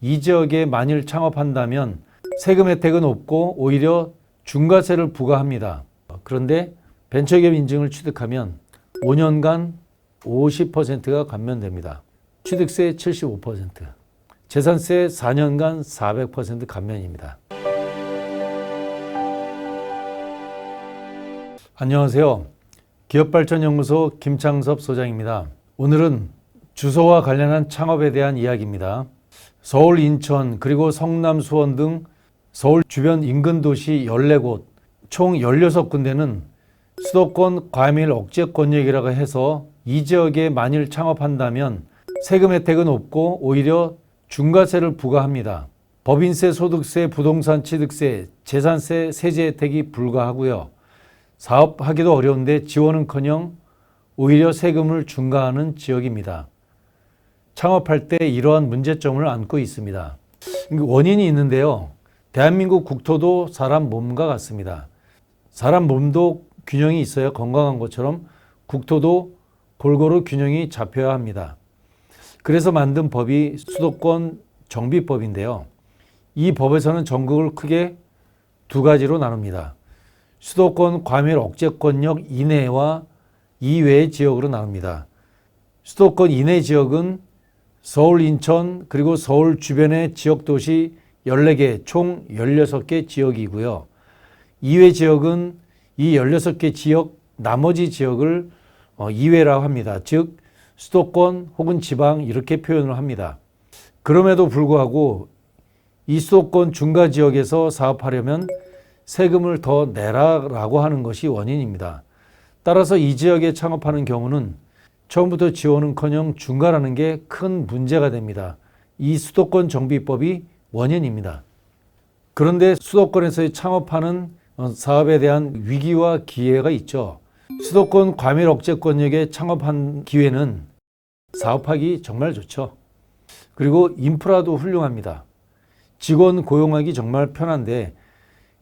이 지역에 만일 창업한다면 세금 혜택은 없고 오히려 중과세를 부과합니다. 그런데 벤처기업 인증을 취득하면 5년간 50%가 감면됩니다. 취득세 75%, 재산세 4년간 400% 감면입니다. 안녕하세요. 기업발전연구소 김창섭 소장입니다. 오늘은 주소와 관련한 창업에 대한 이야기입니다. 서울, 인천, 그리고 성남, 수원 등 서울 주변 인근 도시 14곳, 총 16군데는 수도권 과밀 억제 권역이라고 해서 이 지역에 만일 창업한다면 세금 혜택은 없고 오히려 중과세를 부과합니다. 법인세, 소득세, 부동산 취득세, 재산세, 세제 혜택이 불가하고요. 사업하기도 어려운데 지원은커녕 오히려 세금을 중과하는 지역입니다. 창업할 때 이러한 문제점을 안고 있습니다. 원인이 있는데요. 대한민국 국토도 사람 몸과 같습니다. 사람 몸도 균형이 있어야 건강한 것처럼 국토도 골고루 균형이 잡혀야 합니다. 그래서 만든 법이 수도권 정비법인데요. 이 법에서는 전국을 크게 두 가지로 나눕니다. 수도권 과밀 억제권역 이내와 이외의 지역으로 나눕니다. 수도권 이내 지역은 서울, 인천, 그리고 서울 주변의 지역도시 14개, 총 16개 지역이고요. 이외 지역은 이 16개 지역, 나머지 지역을 이외라고 합니다. 즉 수도권 혹은 지방 이렇게 표현을 합니다. 그럼에도 불구하고 이 수도권 중가 지역에서 사업하려면 세금을 더 내라라고 하는 것이 원인입니다. 따라서 이 지역에 창업하는 경우는 처음부터 지원은커녕 중과라는 게 큰 문제가 됩니다. 이 수도권 정비법이 원인입니다. 그런데 수도권에서의 창업하는 사업에 대한 위기와 기회가 있죠. 수도권 과밀 억제 권역에 창업한 기회는 사업하기 정말 좋죠. 그리고 인프라도 훌륭합니다. 직원 고용하기 정말 편한데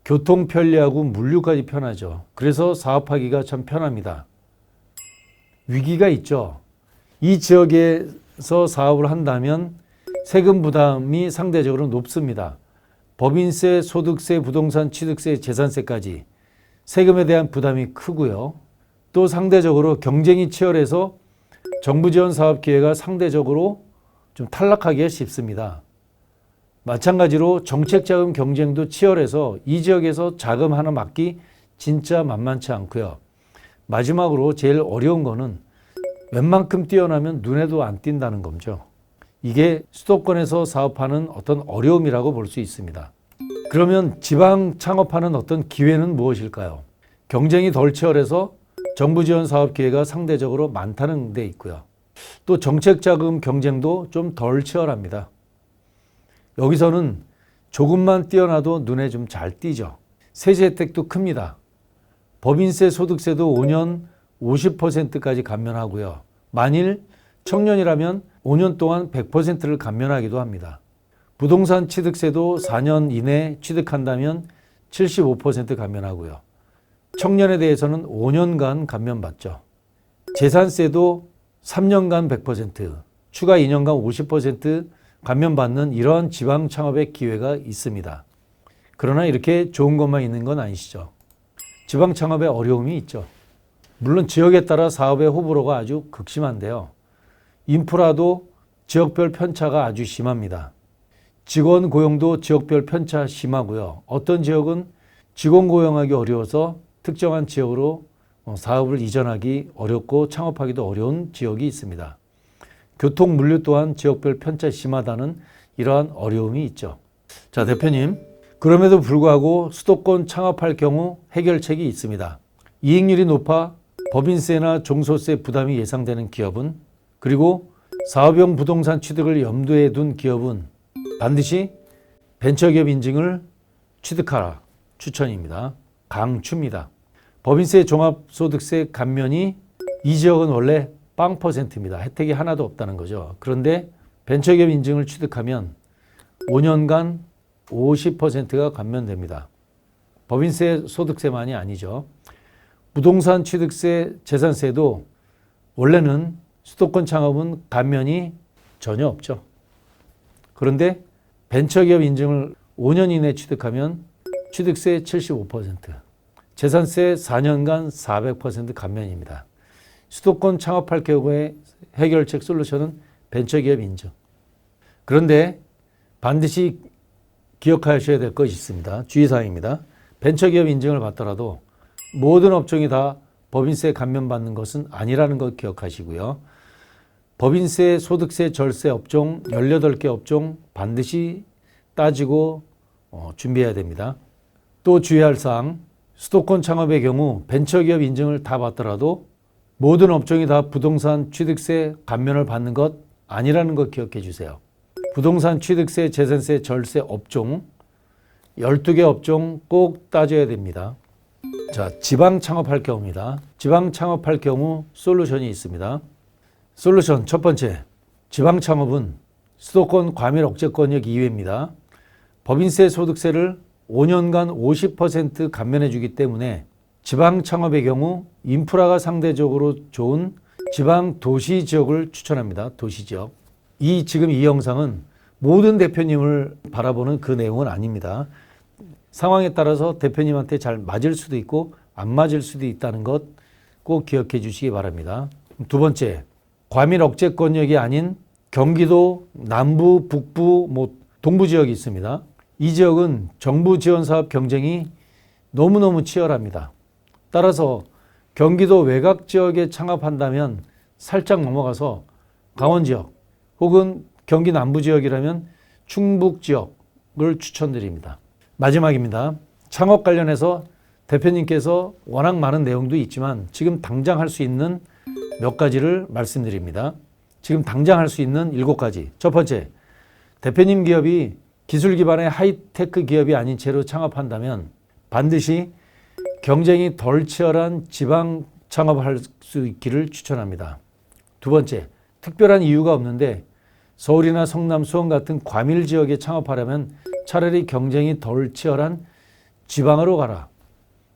교통 편리하고 물류까지 편하죠. 그래서 사업하기가 참 편합니다. 위기가 있죠. 이 지역에서 사업을 한다면 세금 부담이 상대적으로 높습니다. 법인세, 소득세, 부동산 취득세, 재산세까지 세금에 대한 부담이 크고요. 또 상대적으로 경쟁이 치열해서 정부 지원 사업 기회가 상대적으로 좀 탈락하기가 쉽습니다. 마찬가지로 정책 자금 경쟁도 치열해서 이 지역에서 자금 하나 막기 진짜 만만치 않고요. 마지막으로 제일 어려운 거는 웬만큼 뛰어나면 눈에도 안 띈다는 거죠. 이게 수도권에서 사업하는 어떤 어려움이라고 볼 수 있습니다. 그러면 지방 창업하는 어떤 기회는 무엇일까요? 경쟁이 덜 치열해서 정부 지원 사업 기회가 상대적으로 많다는 데 있고요. 또 정책 자금 경쟁도 좀 덜 치열합니다. 여기서는 조금만 뛰어나도 눈에 좀 잘 띄죠. 세제 혜택도 큽니다. 법인세, 소득세도 5년 50%까지 감면하고요. 만일 청년이라면 5년 동안 100%를 감면하기도 합니다. 부동산 취득세도 4년 이내 취득한다면 75% 감면하고요. 청년에 대해서는 5년간 감면받죠. 재산세도 3년간 100%, 추가 2년간 50% 감면받는 이러한 지방 창업의 기회가 있습니다. 그러나 이렇게 좋은 것만 있는 건 아니시죠. 지방 창업에 어려움이 있죠. 물론 지역에 따라 사업의 호불호가 아주 극심한데요. 인프라도 지역별 편차가 아주 심합니다. 직원 고용도 지역별 편차 심하고요. 어떤 지역은 직원 고용하기 어려워서 특정한 지역으로 사업을 이전하기 어렵고 창업하기도 어려운 지역이 있습니다. 교통, 물류 또한 지역별 편차 심하다는 이러한 어려움이 있죠. 자, 대표님. 그럼에도 불구하고 수도권 창업할 경우 해결책이 있습니다. 이익률이 높아 법인세나 종소세 부담이 예상되는 기업은, 그리고 사업용 부동산 취득을 염두에 둔 기업은 반드시 벤처기업 인증을 취득하라 추천입니다. 강추입니다. 법인세, 종합소득세 감면이 이 지역은 원래 0%입니다. 혜택이 하나도 없다는 거죠. 그런데 벤처기업 인증을 취득하면 5년간 50%가 감면됩니다. 법인세, 소득세만이 아니죠. 부동산 취득세, 재산세도 원래는 수도권 창업은 감면이 전혀 없죠. 그런데 벤처기업 인증을 5년 이내 취득하면 취득세 75%, 재산세 4년간 400% 감면입니다. 수도권 창업할 경우에 해결책 솔루션은 벤처기업 인증. 그런데 반드시 기억하셔야 될 것이 있습니다. 주의사항입니다. 벤처기업 인증을 받더라도 모든 업종이 다 법인세 감면받는 것은 아니라는 것 기억하시고요. 법인세, 소득세, 절세 업종 18개 업종 반드시 따지고 준비해야 됩니다. 또 주의할 사항, 수도권 창업의 경우 벤처기업 인증을 다 받더라도 모든 업종이 다 부동산 취득세 감면을 받는 것 아니라는 것 기억해 주세요. 부동산 취득세, 재산세, 절세 업종 12개 업종 꼭 따져야 됩니다. 자, 지방 창업할 경우입니다. 지방 창업할 경우 솔루션이 있습니다. 솔루션 첫 번째, 지방 창업은 수도권 과밀 억제권역 이외입니다. 법인세, 소득세를 5년간 50% 감면해 주기 때문에 지방 창업의 경우 인프라가 상대적으로 좋은 지방 도시 지역을 추천합니다. 도시 지역. 지금 이 영상은 모든 대표님을 바라보는 그 내용은 아닙니다. 상황에 따라서 대표님한테 잘 맞을 수도 있고 안 맞을 수도 있다는 것 꼭 기억해 주시기 바랍니다. 두 번째, 과밀 억제권역이 아닌 경기도 남부, 북부, 동부 지역이 있습니다. 이 지역은 정부 지원 사업 경쟁이 너무너무 치열합니다. 따라서 경기도 외곽 지역에 창업한다면 살짝 넘어가서 강원 지역 혹은 경기 남부 지역이라면 충북 지역을 추천드립니다. 마지막입니다. 창업 관련해서 대표님께서 워낙 많은 내용도 있지만 지금 당장 할 수 있는 몇 가지를 말씀드립니다. 지금 당장 할 수 있는 7가지. 첫 번째, 대표님 기업이 기술 기반의 하이테크 기업이 아닌 채로 창업한다면 반드시 경쟁이 덜 치열한 지방 창업을 할 수 있기를 추천합니다. 두 번째, 특별한 이유가 없는데 서울이나 성남, 수원 같은 과밀 지역에 창업하려면 차라리 경쟁이 덜 치열한 지방으로 가라.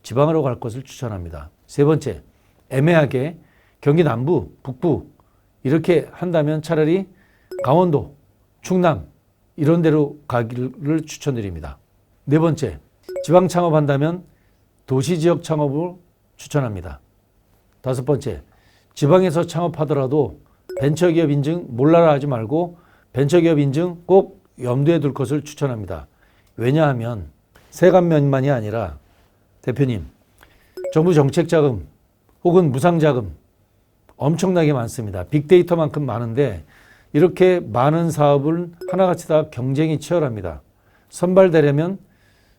지방으로 갈 것을 추천합니다. 세 번째, 애매하게 경기 남부, 북부 이렇게 한다면 차라리 강원도, 충남 이런 데로 가기를 추천드립니다. 네 번째, 지방 창업한다면 도시지역 창업을 추천합니다. 다섯 번째, 지방에서 창업하더라도 벤처기업 인증 몰라라 하지 말고 벤처기업 인증 꼭 염두에 둘 것을 추천합니다. 왜냐하면 세감면만이 아니라 대표님, 정부 정책자금 혹은 무상자금 엄청나게 많습니다. 빅데이터만큼 많은데 이렇게 많은 사업을 하나같이 다 경쟁이 치열합니다. 선발되려면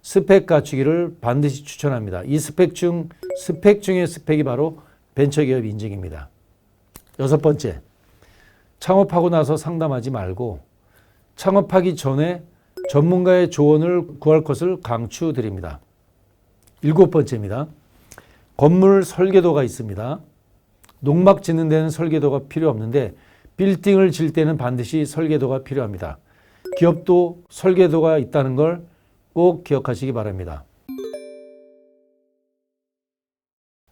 스펙 갖추기를 반드시 추천합니다. 이 스펙 중의 스펙이 바로 벤처기업 인증입니다. 여섯 번째, 창업하고 나서 상담하지 말고 창업하기 전에 전문가의 조언을 구할 것을 강추드립니다. 일곱 번째입니다. 건물 설계도가 있습니다. 농막 짓는 데는 설계도가 필요 없는데 빌딩을 질 때는 반드시 설계도가 필요합니다. 기업도 설계도가 있다는 걸 꼭 기억하시기 바랍니다.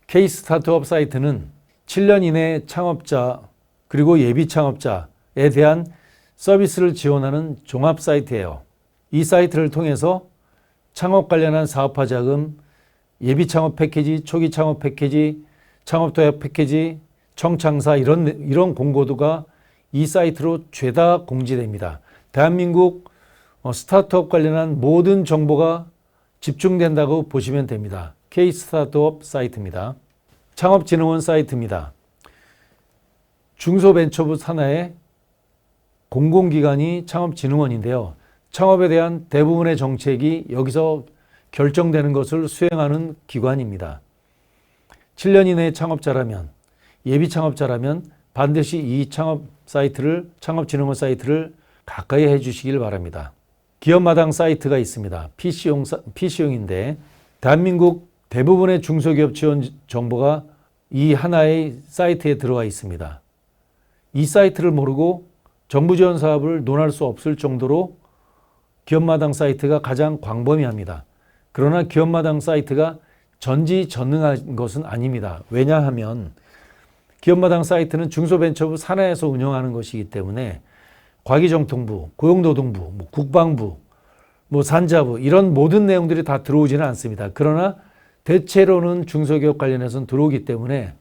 K-스타트업 사이트는 7년 이내 창업자 그리고 예비 창업자에 대한 서비스를 지원하는 종합 사이트예요. 이 사이트를 통해서 창업 관련한 사업화 자금, 예비 창업 패키지, 초기 창업 패키지, 창업 도약 패키지, 청창사 이런 공고도가 이 사이트로 죄다 공지됩니다. 대한민국 스타트업 관련한 모든 정보가 집중된다고 보시면 됩니다. K-스타트업 사이트입니다. 창업진흥원 사이트입니다. 중소벤처부 산하의 공공기관이 창업진흥원인데요. 창업에 대한 대부분의 정책이 여기서 결정되는 것을 수행하는 기관입니다. 7년 이내의 창업자라면, 예비 창업자라면 반드시 이 창업진흥원 사이트를 가까이 해주시길 바랍니다. 기업마당 사이트가 있습니다. PC용인데 대한민국 대부분의 중소기업 지원 정보가 이 하나의 사이트에 들어와 있습니다. 이 사이트를 모르고 정부 지원 사업을 논할 수 없을 정도로 기업마당 사이트가 가장 광범위합니다. 그러나 기업마당 사이트가 전지전능한 것은 아닙니다. 왜냐하면 기업마당 사이트는 중소벤처부 산하에서 운영하는 것이기 때문에 과기정통부, 고용노동부, 국방부 뭐 산자부 이런 모든 내용들이 다 들어오지는 않습니다. 그러나 대체로는 중소기업 관련해서는 들어오기 때문에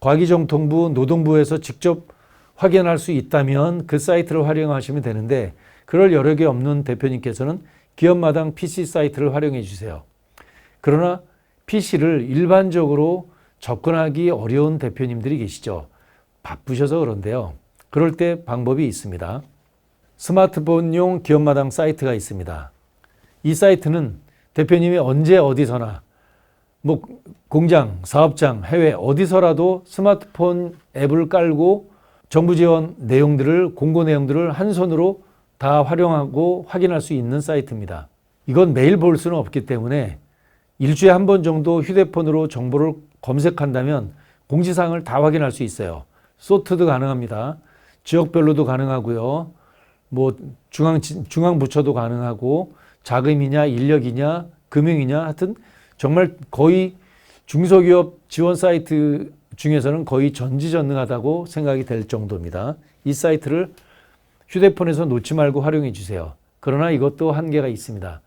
과기정통부, 노동부에서 직접 확인할 수 있다면 그 사이트를 활용하시면 되는데 그럴 여력이 없는 대표님께서는 기업마당 PC 사이트를 활용해 주세요. 그러나 PC를 일반적으로 접근하기 어려운 대표님들이 계시죠. 바쁘셔서 그런데요. 그럴 때 방법이 있습니다. 스마트폰용 기업마당 사이트가 있습니다. 이 사이트는 대표님이 언제 어디서나 뭐 공장, 사업장, 해외 어디서라도 스마트폰 앱을 깔고 정부 지원 내용들을, 공고 내용들을 한 손으로 다 활용하고 확인할 수 있는 사이트입니다. 이건 매일 볼 수는 없기 때문에 일주일에 한 번 정도 휴대폰으로 정보를 검색한다면 공지사항을 다 확인할 수 있어요. 소트도 가능합니다. 지역별로도 가능하고요. 뭐 중앙부처도 가능하고 자금이냐 인력이냐 금융이냐 하여튼 정말 거의 중소기업 지원 사이트 중에서는 거의 전지전능하다고 생각이 될 정도입니다. 이 사이트를 휴대폰에서 놓지 말고 활용해 주세요. 그러나 이것도 한계가 있습니다.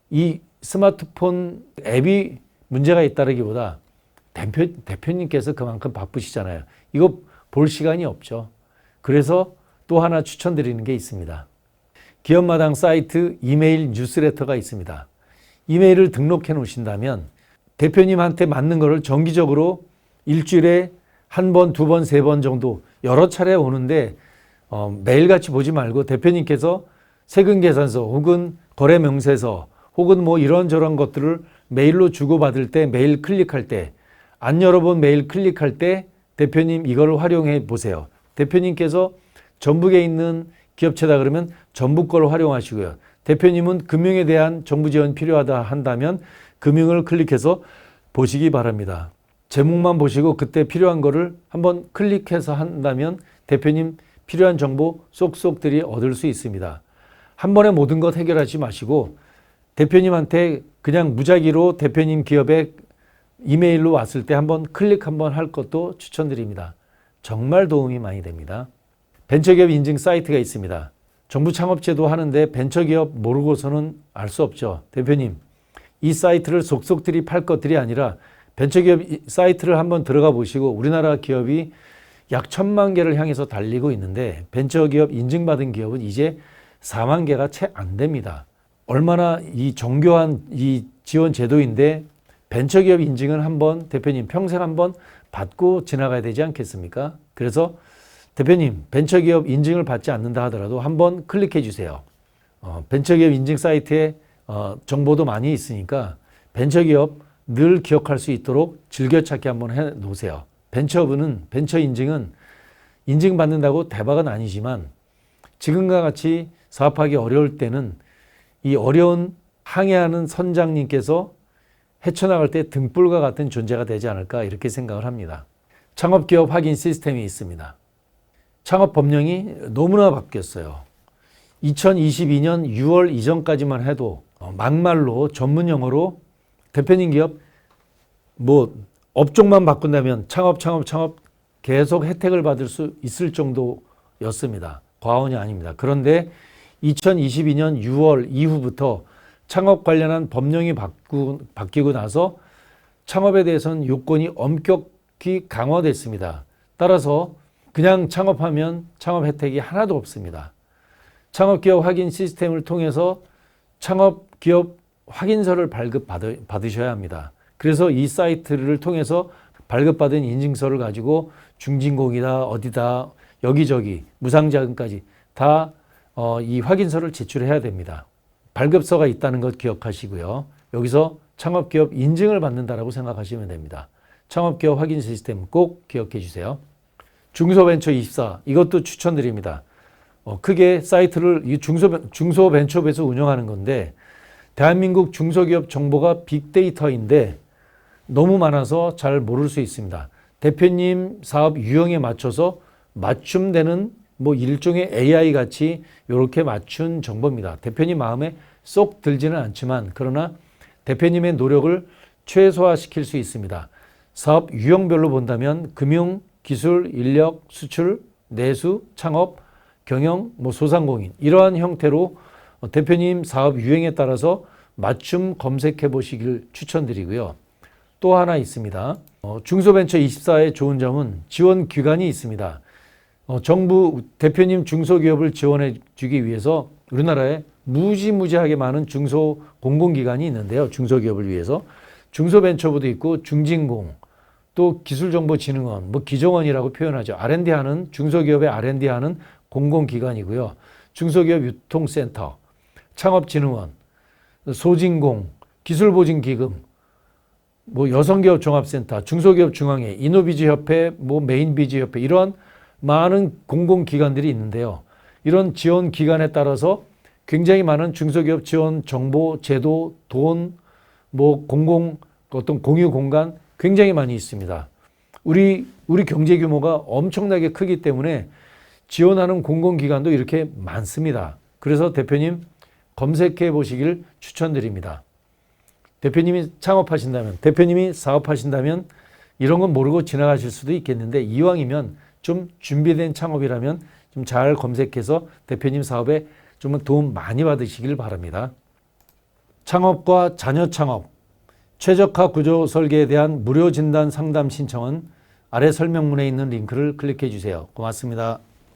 이 스마트폰 앱이 문제가 있다기보다 대표님께서 그만큼 바쁘시잖아요. 이거 볼 시간이 없죠. 그래서 또 하나 추천드리는 게 있습니다. 기업마당 사이트 이메일 뉴스레터가 있습니다. 이메일을 등록해 놓으신다면 대표님한테 맞는 거를 정기적으로 일주일에 한 번, 두 번, 세 번 정도 여러 차례 오는데 매일같이 보지 말고 대표님께서 세금계산서 혹은 거래명세서 혹은 뭐 이런저런 것들을 메일로 주고받을 때 메일 클릭할 때 안 열어본 메일 클릭할 때 대표님 이걸 활용해 보세요. 대표님께서 전북에 있는 기업체다 그러면 전북 걸 활용하시고요. 대표님은 금융에 대한 정부 지원 필요하다 한다면 금융을 클릭해서 보시기 바랍니다. 제목만 보시고 그때 필요한 거를 한번 클릭해서 한다면 대표님 필요한 정보 쏙쏙들이 얻을 수 있습니다. 한 번에 모든 것 해결하지 마시고 대표님한테 그냥 무작위로 대표님 기업에 이메일로 왔을 때 한번 클릭 한번 할 것도 추천드립니다. 정말 도움이 많이 됩니다. 벤처기업 인증 사이트가 있습니다. 정부 창업제도 하는데 벤처기업 모르고서는 알 수 없죠. 대표님, 이 사이트를 속속들이 팔 것들이 아니라 벤처기업 사이트를 한번 들어가 보시고 우리나라 기업이 약 1,000만 개를 향해서 달리고 있는데 벤처기업 인증받은 기업은 이제 4만 개가 채 안 됩니다. 얼마나 이 정교한 이 지원 제도인데 벤처기업 인증은 한번 대표님 평생 한번 받고 지나가야 되지 않겠습니까? 그래서 대표님 벤처기업 인증을 받지 않는다 하더라도 한번 클릭해 주세요. 벤처기업 인증 사이트에 정보도 많이 있으니까 벤처기업 늘 기억할 수 있도록 즐겨찾기 한번 해 놓으세요. 벤처 인증은 인증받는다고 대박은 아니지만 지금과 같이 사업하기 어려울 때는 이 어려운 항해하는 선장님께서 헤쳐나갈 때 등불과 같은 존재가 되지 않을까 이렇게 생각을 합니다. 창업기업 확인 시스템이 있습니다. 창업법령이 너무나 바뀌었어요. 2022년 6월 이전까지만 해도 막말로 전문용어로 대표님 기업 뭐 업종만 바꾼다면 창업 계속 혜택을 받을 수 있을 정도였습니다. 과언이 아닙니다. 그런데 2022년 6월 이후부터 창업 관련한 법령이 바뀌고 나서 창업에 대해서는 요건이 엄격히 강화됐습니다. 따라서 그냥 창업하면 창업 혜택이 하나도 없습니다. 창업기업 확인 시스템을 통해서 창업기업 확인서를 발급받으셔야 합니다. 그래서 이 사이트를 통해서 발급받은 인증서를 가지고 중진공이다 어디다 여기저기 무상자금까지 다 이 확인서를 제출해야 됩니다. 발급서가 있다는 것 기억하시고요. 여기서 창업기업 인증을 받는다라고 생각하시면 됩니다. 창업기업 확인 시스템 꼭 기억해 주세요. 중소벤처24 이것도 추천드립니다. 크게 사이트를 중소벤처부에서 운영하는 건데 대한민국 중소기업 정보가 빅데이터인데 너무 많아서 잘 모를 수 있습니다. 대표님 사업 유형에 맞춰서 맞춤되는 뭐 일종의 AI 같이 이렇게 맞춘 정보입니다. 대표님 마음에 쏙 들지는 않지만 그러나 대표님의 노력을 최소화시킬 수 있습니다. 사업 유형별로 본다면 금융, 기술, 인력, 수출, 내수, 창업, 경영, 뭐 소상공인 이러한 형태로 대표님 사업 유행에 따라서 맞춤 검색해 보시길 추천드리고요. 또 하나 있습니다. 중소벤처24의 좋은 점은 지원 기관이 있습니다. 정부 대표님 중소기업을 지원해 주기 위해서 우리나라에 무지무지하게 많은 중소 공공기관이 있는데요. 중소기업을 위해서 중소벤처부도 있고 중진공, 또 기술정보진흥원, 뭐 기정원이라고 표현하죠. R&D하는 중소기업의 R&D하는 공공기관이고요. 중소기업 유통센터, 창업진흥원, 소진공, 기술보증기금, 뭐 여성기업 종합센터, 중소기업 중앙회, 이노비즈협회, 뭐 메인비즈협회 이런 많은 공공기관들이 있는데요. 이런 지원 기관에 따라서 굉장히 많은 중소기업 지원 정보, 제도, 돈, 뭐 공공 어떤 공유 공간 굉장히 많이 있습니다. 우리 경제 규모가 엄청나게 크기 때문에 지원하는 공공기관도 이렇게 많습니다. 그래서 대표님 검색해 보시길 추천드립니다. 대표님이 창업하신다면, 대표님이 사업하신다면 이런 건 모르고 지나가실 수도 있겠는데 이왕이면 좀 준비된 창업이라면 좀 잘 검색해서 대표님 사업에 좀 도움 많이 받으시길 바랍니다. 창업과 자녀 창업, 최적화 구조 설계에 대한 무료 진단 상담 신청은 아래 설명문에 있는 링크를 클릭해 주세요. 고맙습니다.